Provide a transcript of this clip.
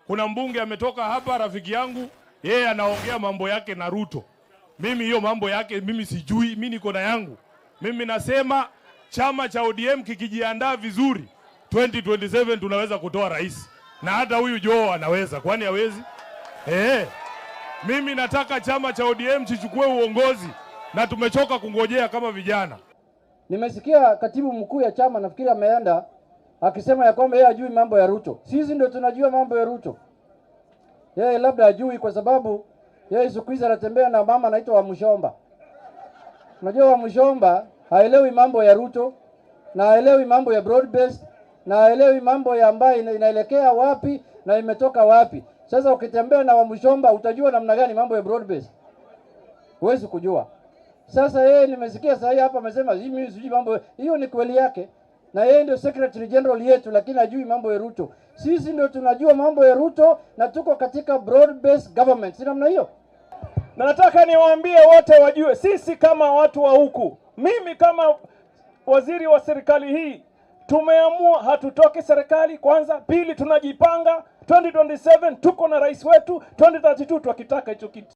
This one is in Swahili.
Kuna mbunge ametoka hapa, rafiki yangu, yeye anaongea mambo yake na Ruto. Mimi hiyo mambo yake mimi sijui, mimi niko na yangu. Mimi nasema chama cha ODM kikijiandaa vizuri 2027 tunaweza kutoa rais. Na hata huyu Joe anaweza, kwani hawezi? Mimi nataka chama cha ODM chichukue uongozi na tumechoka kungojea kama vijana. Nimesikia katibu mkuu ya chama nafikiri ameenda akisema ya kwamba yeye hajui mambo ya Ruto. Sisi ndio tunajua mambo ya Ruto. Yeye labda hajui kwa sababu yeye siku hizi anatembea na mama anaitwa Wamushomba. Unajua Wamushomba haelewi mambo ya Ruto na haelewi mambo ya broad based na haelewi mambo ya ambayo inaelekea wapi na imetoka wapi. Sasa ukitembea na Wamushomba utajua namna gani mambo ya broad based? Huwezi kujua. Sasa yeye nimesikia sasa hapa amesema mimi sijui mambo, hiyo ni kweli yake. Na yeye ndio Secretary General yetu lakini hajui mambo ya Ruto. Sisi ndio tunajua mambo ya Ruto na tuko katika broad based government. Si namna hiyo? Na nataka niwaambie wote wajue sisi kama watu wa huku, mimi kama waziri wa serikali hii tumeamua hatutoki serikali kwanza, pili tunajipanga 2027 tuko na rais wetu, 2032 tukitaka hicho kitu.